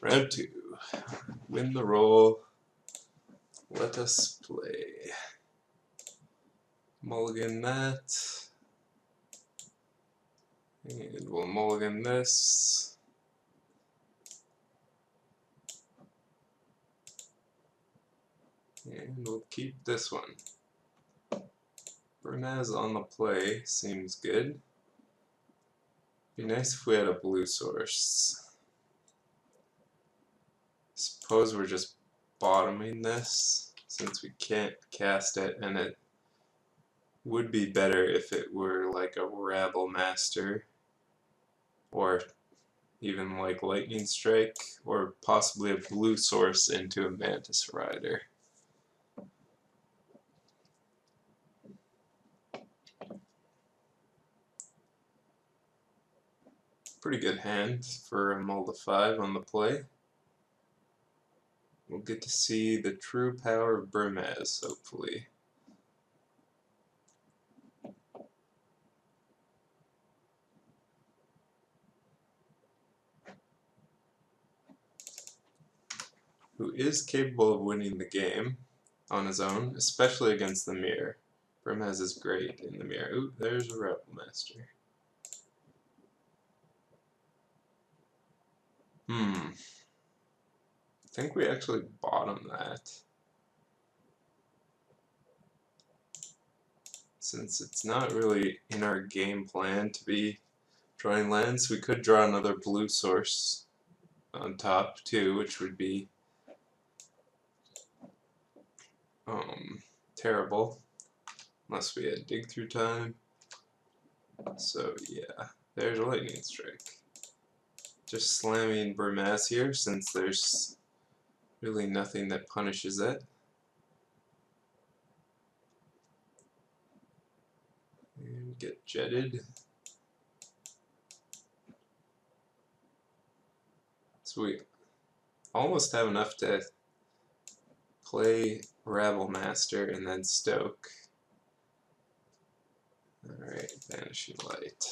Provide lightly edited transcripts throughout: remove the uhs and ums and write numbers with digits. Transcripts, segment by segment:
Round 2. Win the roll. Let us play. Mulligan that. And we'll mulligan this. And we'll keep this one. Bernaz on the play seems good. Be nice if we had a blue source. Suppose we're just bottoming this since we can't cast it, and it would be better if it were like a Rabble Master or even like Lightning Strike or possibly a blue source into a Mantis Rider. Pretty good hand for a mull to 5 on the play. We'll get to see the true power of Bernaz, hopefully. Who is capable of winning the game on his own, especially against the mirror. Bernaz is great in the mirror. Ooh, there's a Rebel Master. I think we actually bottom that. Since it's not really in our game plan to be drawing lands, we could draw another blue source on top too, which would be terrible. Unless we had dig through time. So yeah, there's a Lightning Strike. Just slamming Bernaz here since there's really nothing that punishes it. And get jetted. So we almost have enough to play Rabble Master and then Stoke. Alright, Vanishing Light.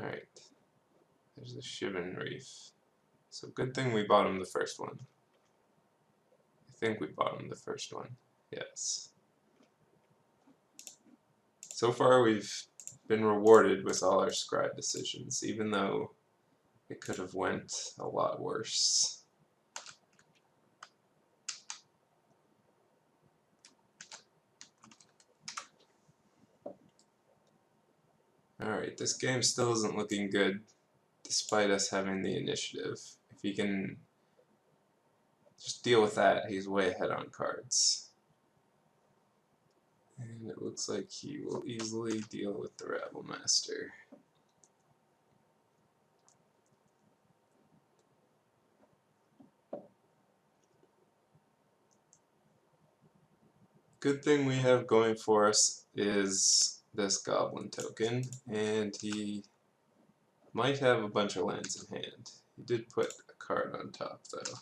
Alright, there's the Shivan Reef. So good thing we bottomed the first one. I think we bottomed the first one. Yes. So far we've been rewarded with all our scribe decisions, even though it could have went a lot worse. Alright, this game still isn't looking good, despite us having the initiative. If he can just deal with that, he's way ahead on cards. And it looks like he will easily deal with the Rabble Master. Good thing we have going for us is this Goblin token, and he might have a bunch of lands in hand. He did put a card on top though.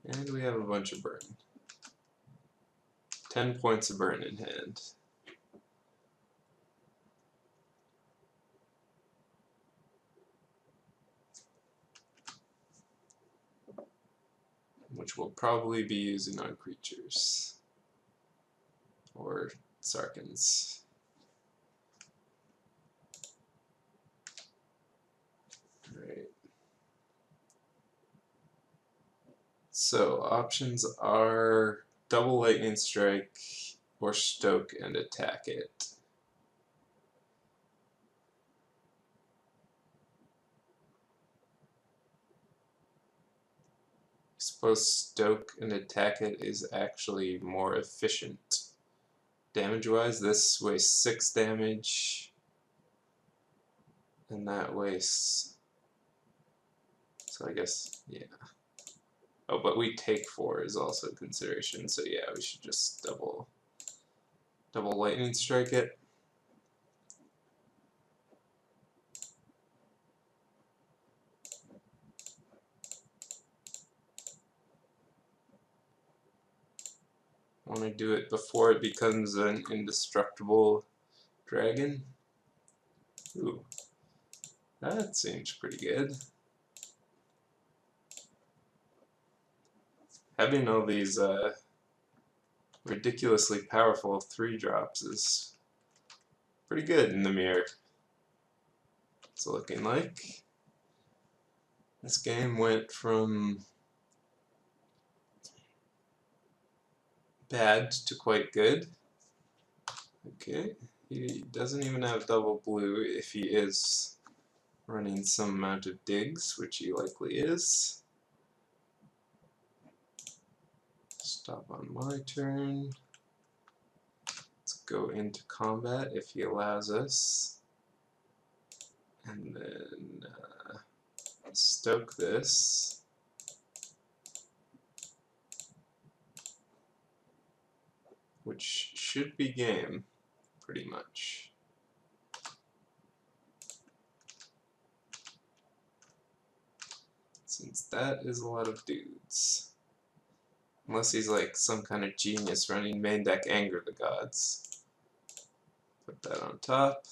And we have a bunch of burn. 10 points of burn in hand. Which we'll probably be using on creatures. Or Sarkans. Right. So options are double Lightning Strike or Stoke and attack it. I suppose Stoke and attack it is actually more efficient. Damage-wise, this wastes 6 damage, and that wastes, so I guess, yeah. Oh, but we take 4 is also a consideration, so yeah, we should just double Lightning Strike it. I want to do it before it becomes an indestructible dragon. Ooh, that seems pretty good. Having all these ridiculously powerful 3-drops is pretty good in the mirror. It's looking like. This game went from bad to quite good. Okay, he doesn't even have double blue if he is running some amount of digs, which he likely is. Stop on my turn. Let's go into combat if he allows us. And then stoke this. Which should be game, pretty much. Since that is a lot of dudes. Unless he's like some kind of genius running main deck Anger the Gods. Put that on top.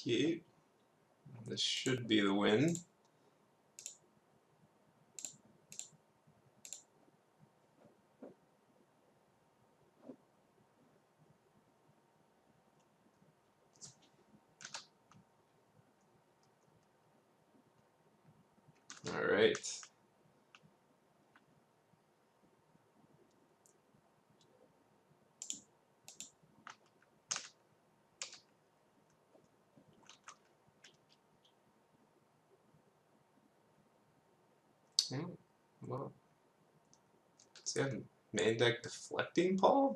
Okay. This should be the win. Alright. Well, does he have main deck deflecting palm?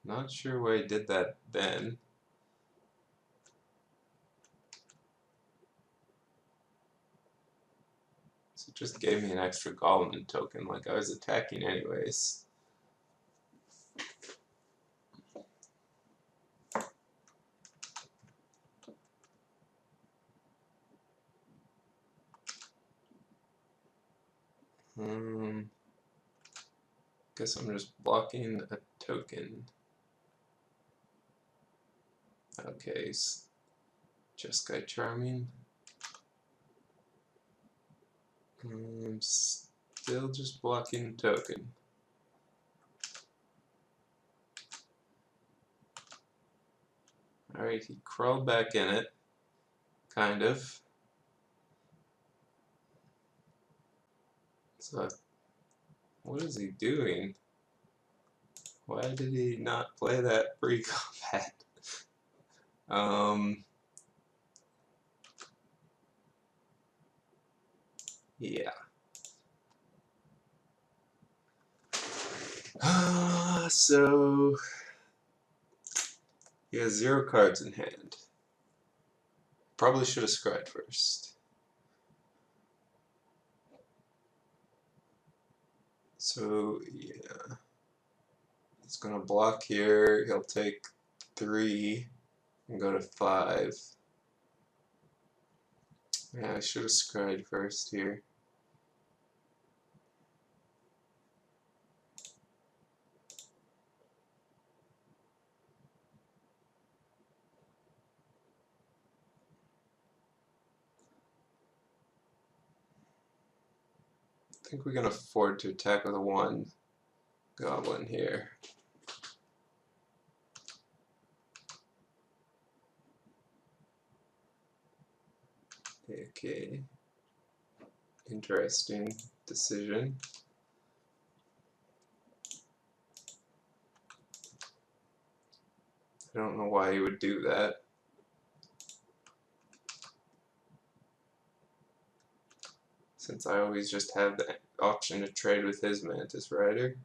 Not sure why he did that then. So it just gave me an extra golem token like I was attacking anyways. Guess I'm just blocking a token. Okay, Jeskai charming. I'm still just blocking a token. Alright, he crawled back in it. Kind of. So, what is he doing? Why did he not play that pre-combat? Yeah. So, he has 0 cards in hand. Probably should have scryed first. So, yeah. He's gonna block here, he'll take 3 and go to 5. Yeah, I should have scryed first here. I think we can afford to attack with a 1 goblin here. Okay. Interesting decision. I don't know why he would do that. Since I always just have the option to trade with his Mantis Rider.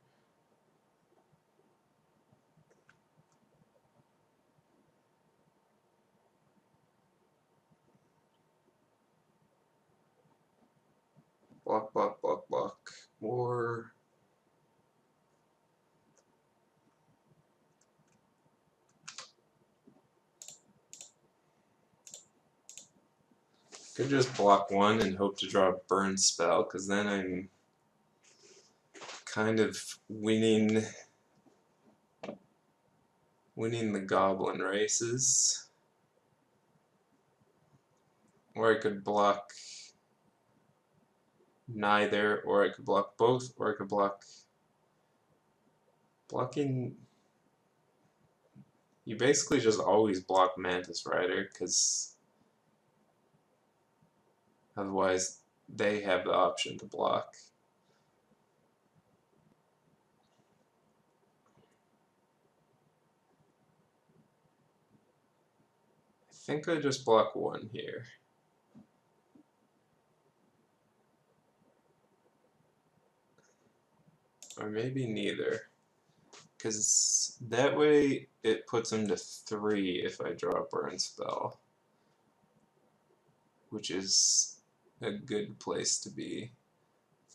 Block, block, block, block. More. Could just block one and hope to draw a burn spell, because then I'm kind of winning the goblin races. Or I could block neither, or I could block both, or I could block... Blocking... You basically just always block Mantis Rider, because otherwise they have the option to block. I think I just block one here. Or maybe neither. Because that way it puts him to 3 if I draw a burn spell. Which is a good place to be.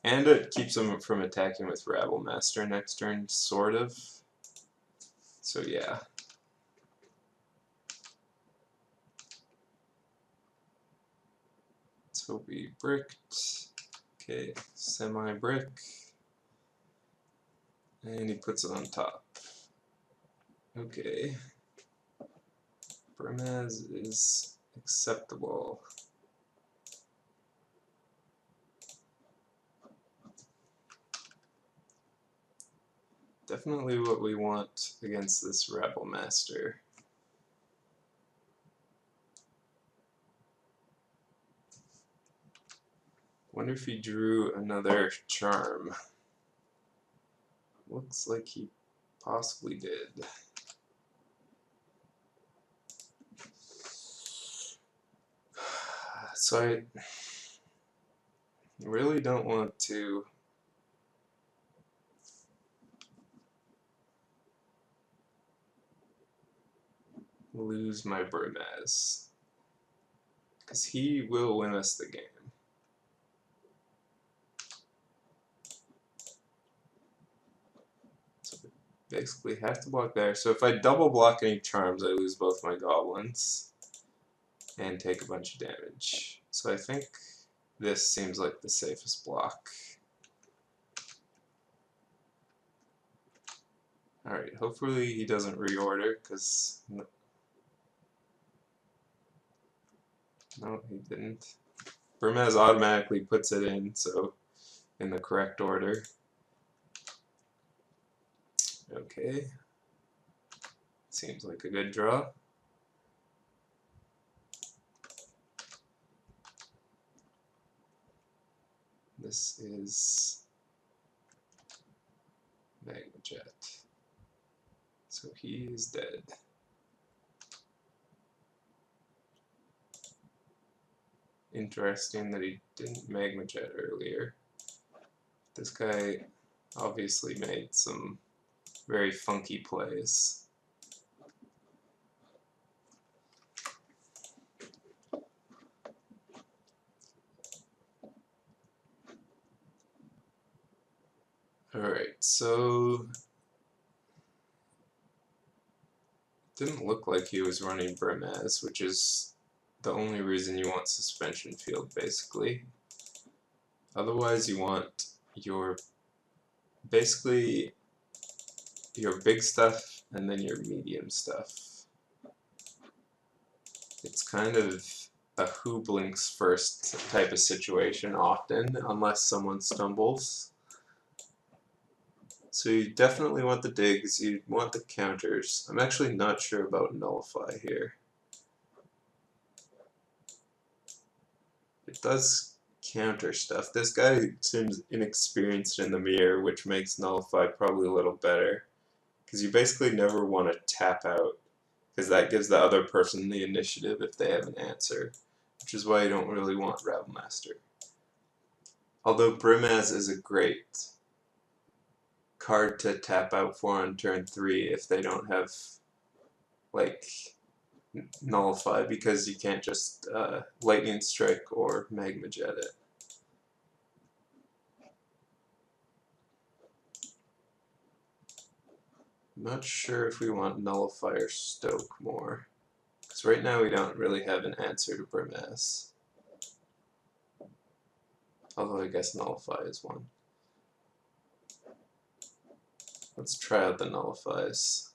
And it keeps him from attacking with Rabble Master next turn, sort of. So yeah. Let's hope he bricked. Okay, semi-brick. And he puts it on top. Okay. Burmaz is acceptable. Definitely what we want against this Rabble Master. Wonder if he drew another charm. Looks like he possibly did. So I really don't want to lose my Burmaz, because he will win us the game. So I basically have to block there. So if I double block any charms, I lose both my goblins and take a bunch of damage. So I think this seems like the safest block. Alright, hopefully he doesn't reorder, because... No, he didn't. Burmaz automatically puts it in, so in the correct order. Okay. Seems like a good draw. This is Magmajet. So he is dead. Interesting that he didn't Magmajet earlier. This guy obviously made some very funky plays. Alright, so didn't look like he was running Burmaz, which is the only reason you want Suspension Field, basically. Otherwise you want your, basically, your big stuff and then your medium stuff. It's kind of a who blinks first type of situation often, unless someone stumbles. So you definitely want the digs, you want the counters. I'm actually not sure about Nullify here. It does counter stuff. This guy seems inexperienced in the mirror, which makes Nullify probably a little better. Because you basically never want to tap out, because that gives the other person the initiative if they have an answer. Which is why you don't really want Rabble Master. Although Burmaz is a great card to tap out for on turn 3 if they don't have, like, Nullify, because you can't just Lightning Strike or Magmajet it. I'm not sure if we want Nullify or Stoke more, because right now we don't really have an answer to Burmaz. Although I guess nullify is one. Let's try out the nullifies.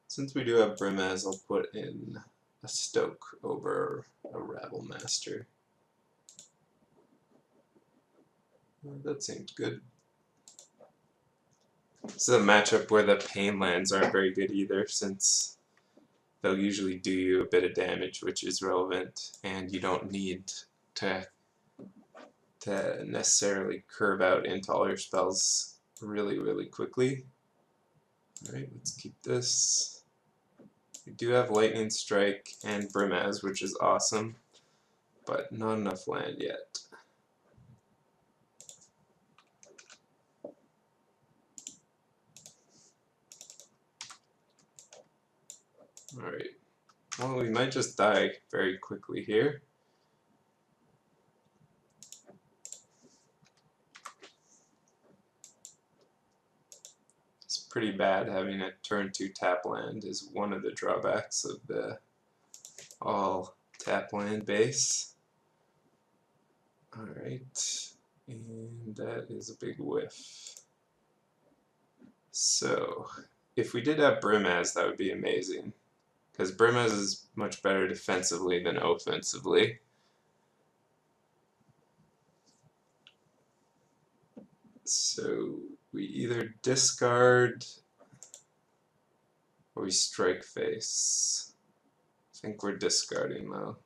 Since we do have Brimaz, I'll put in a Stoke over a Rabble Master. That seems good. This is a matchup where the pain lands aren't very good either, since they'll usually do you a bit of damage, which is relevant, and you don't need to necessarily curve out into all your spells really quickly. Alright, let's keep this. We do have Lightning Strike and Brimaz, which is awesome, but not enough land yet. Alright, well, we might just die very quickly here. It's pretty bad having a turn 2 tap land is one of the drawbacks of the all tap land base. Alright, and that is a big whiff. So, if we did have Brimaz, that would be amazing, because Brimaz is much better defensively than offensively. So, we either discard or we strike face. I think we're discarding though.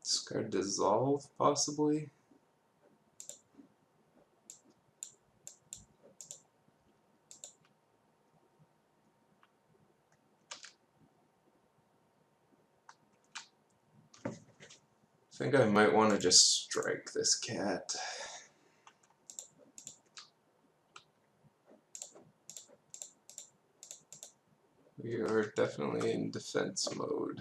Discard dissolve, possibly? I think I might want to just strike this cat. We are definitely in defense mode.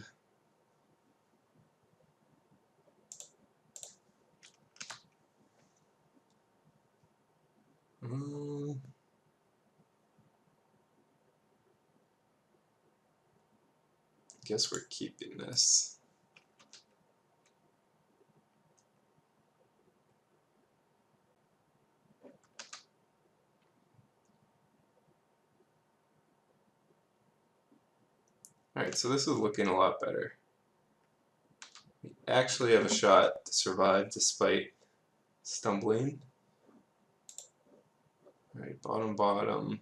Guess we're keeping this. Alright, so this is looking a lot better. We actually have a shot to survive despite stumbling. Alright, bottom. Bottom.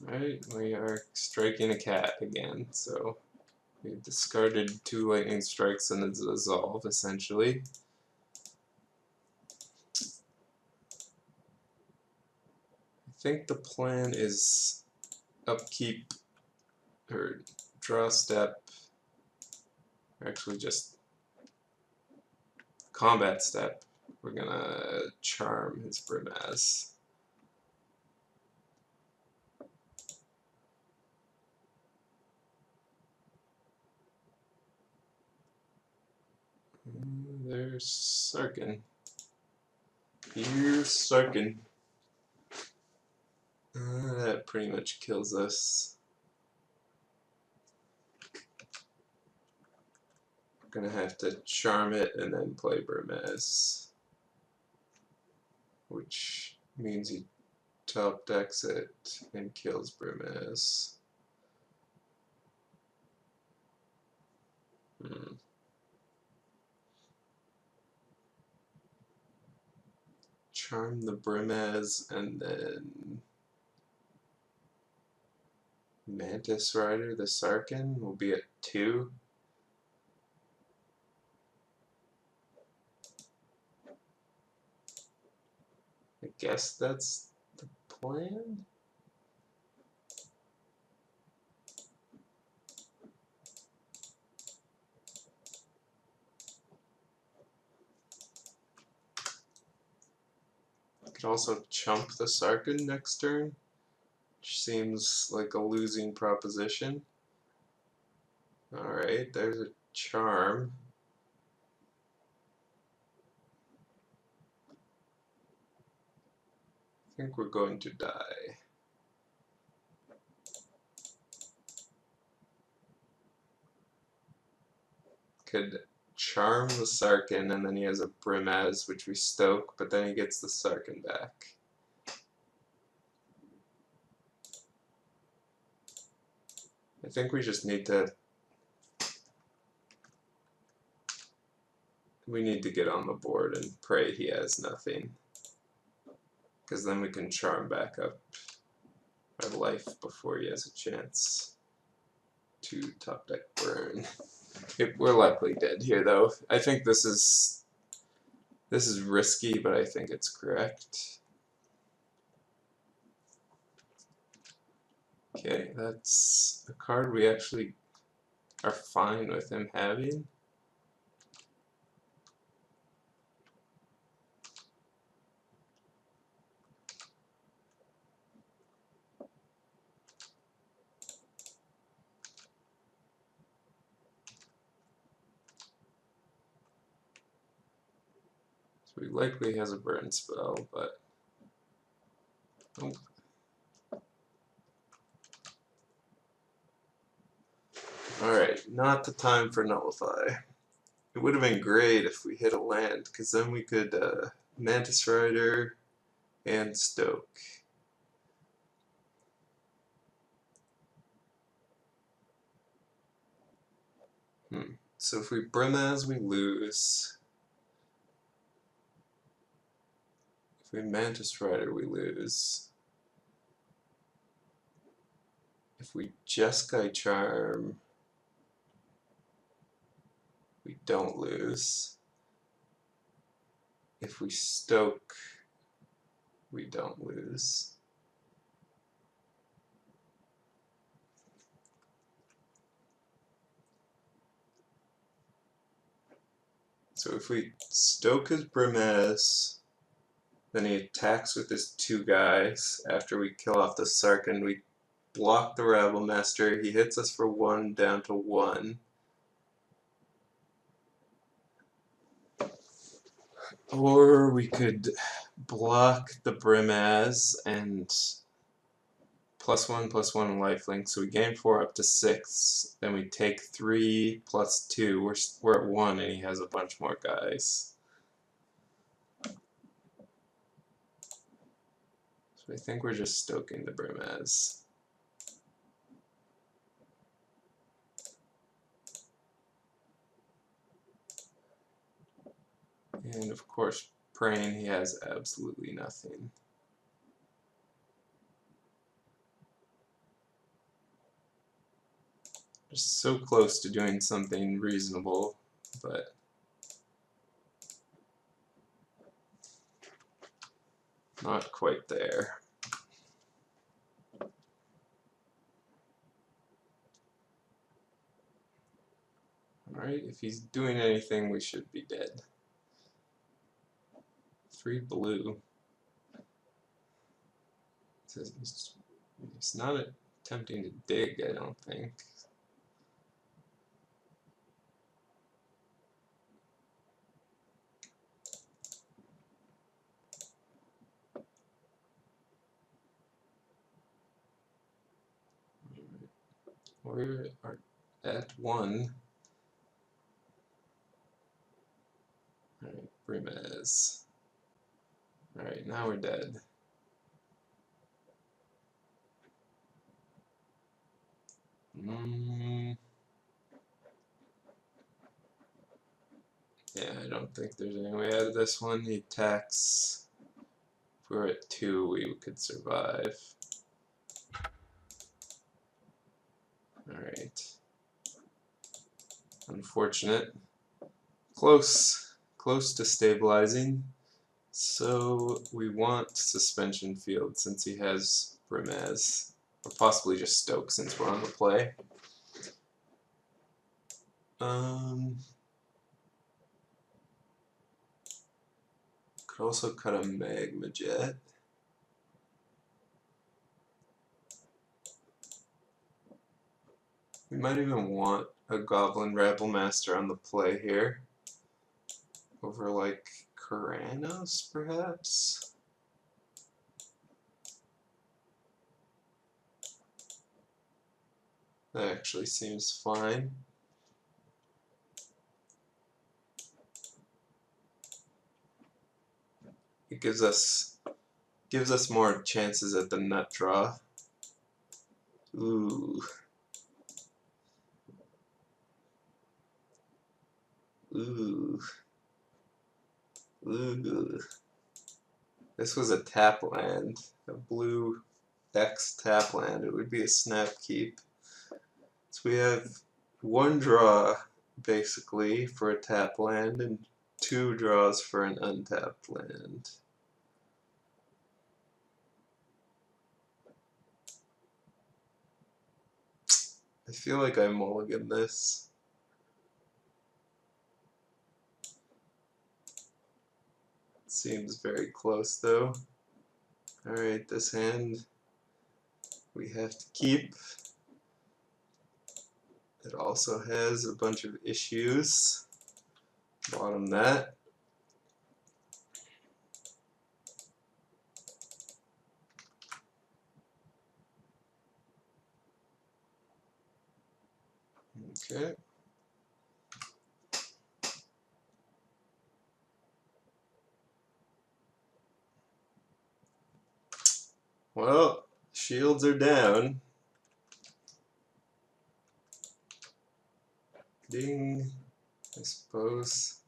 Alright, we are striking a cat again, so we've discarded 2 lightning strikes and a dissolve, essentially. I think the plan is upkeep, or draw step, or actually just combat step. We're gonna charm his Brimaz. There's Sarkin. Here's Sarkin. That pretty much kills us. Gonna have to charm it and then play Brimaz, which means he top decks it and kills Brimaz. Charm the Brimaz and then Mantis Rider the Sarkin will be at 2. I guess that's the plan? Could also chump the Sarkin next turn, which seems like a losing proposition. Alright, there's a charm. I think we're going to die. Could charm the Sarkin, and then he has a Brimaz, which we stoke, but then he gets the Sarkin back. I think we just need to... We need to get on the board and pray he has nothing. Because then we can charm back up our life before he has a chance to top deck burn. We're likely dead here though. I think this is risky, but I think it's correct. Okay, that's a card we actually are fine with him having. So he likely has a burn spell, but oh. Alright, not the time for Nullify. It would have been great if we hit a land, because then we could Mantis Rider and Stoke. So if we Brimaz, we lose. If we Mantis Rider, we lose. If we Jeskai Charm, we don't lose. If we Stoke, we don't lose. So if we Stoke his Brimaz, then he attacks with his 2 guys. After we kill off the Sarkin, we block the Rabble Master. He hits us for 1 down to 1. Or we could block the Brimaz and +1/+1 lifelink, so we gain 4 up to 6. Then we take 3 plus 2. We're at 1, and he has a bunch more guys. So I think we're just stoking the Brimaz. And of course, praying he has absolutely nothing. Just so close to doing something reasonable, but not quite there. Alright, if he's doing anything, we should be dead. 3 blue. He's not attempting to dig, I don't think. We're at 1. Alright, Brimaz. Alright, now we're dead. Yeah, I don't think there's any way out of this one. He attacks. If we were at 2, we could survive. Alright. Unfortunate. Close to stabilizing. So we want Suspension Field since he has Brimaz. Or possibly just Stoke since we're on the play. Could also cut a magma jet. We might even want a Goblin Rabble Master on the play here. Over like Karanos, perhaps? That actually seems fine. It gives us more chances at the nut draw. Ooh. Ooh. Ooh. This was a tap land. A blue X tap land. It would be a snap keep. So we have one draw basically for a tap land and 2 draws for an untapped land. I feel like I mulligan this. Seems very close though. Alright, this hand we have to keep. It also has a bunch of issues. Bottom that. Okay. Well, shields are down. Ding. I suppose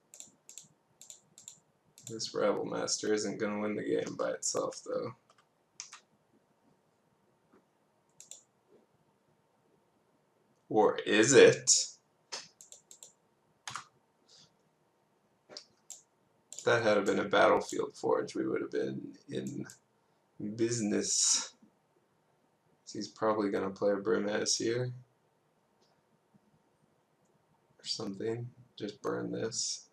this Rabble Master isn't going to win the game by itself, though. Or is it? If that had been a Battlefield Forge, we would have been in business. So he's probably going to play a Brimaz here. Or something. Just burn this.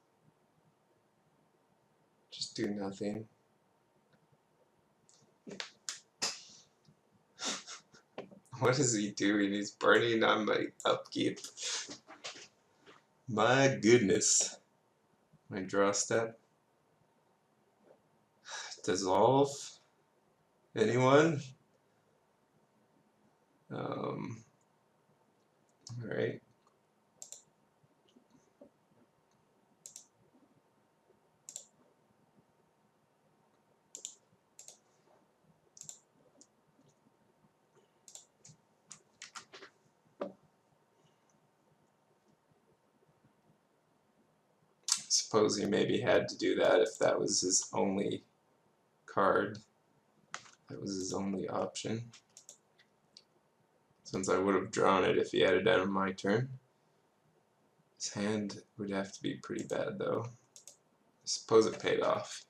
Just do nothing. What is he doing? He's burning on my upkeep. My goodness. My draw step. Dissolve. Anyone? Alright. Suppose he maybe had to do that if that was his only card. That was his only option. Since I would have drawn it if he had it down on my turn. His hand would have to be pretty bad though. I suppose it paid off.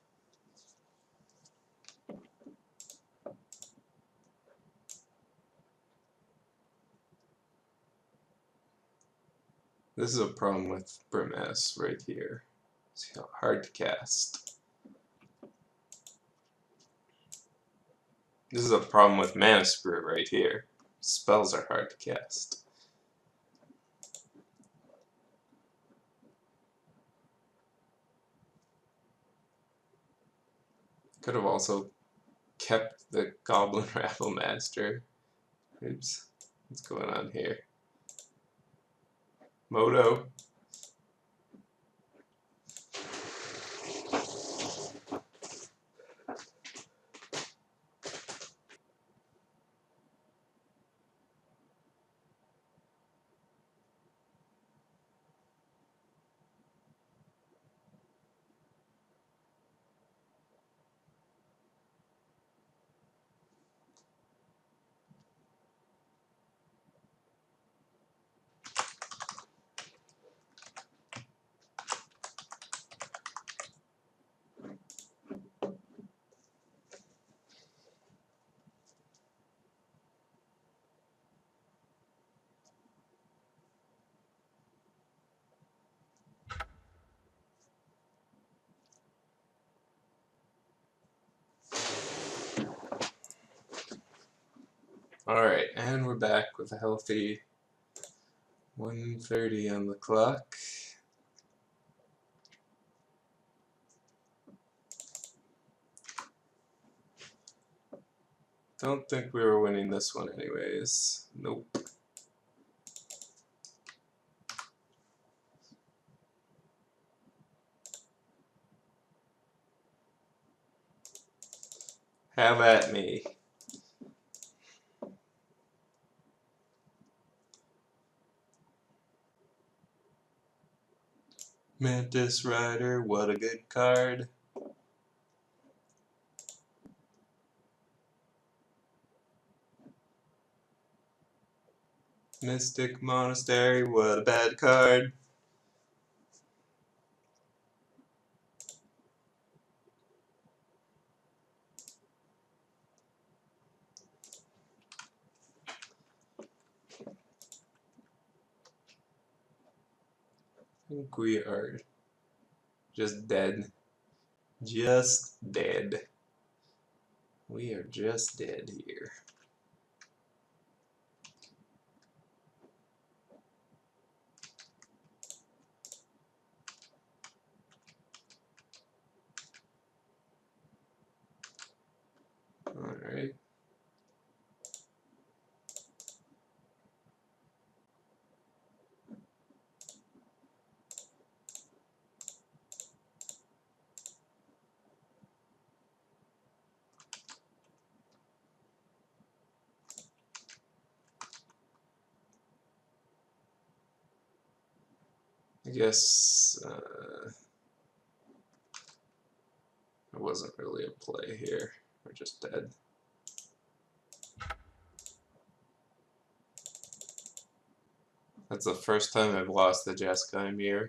This is a problem with Brimaz right here. It's hard to cast. This is a problem with Mana Screw right here. Spells are hard to cast. Could have also kept the Goblin Rabble Master. Oops. What's going on here? Moto. Alright, and we're back with a healthy 1:30 on the clock. Don't think we were winning this one anyways. Nope. Have at me. Mantis Rider, what a good card. Mystic Monastery, what a bad card. I think we are just dead. Just dead. We are just dead here. Alright. I guess it wasn't really a play here. We're just dead. That's the first time I've lost the Jeskai mirror.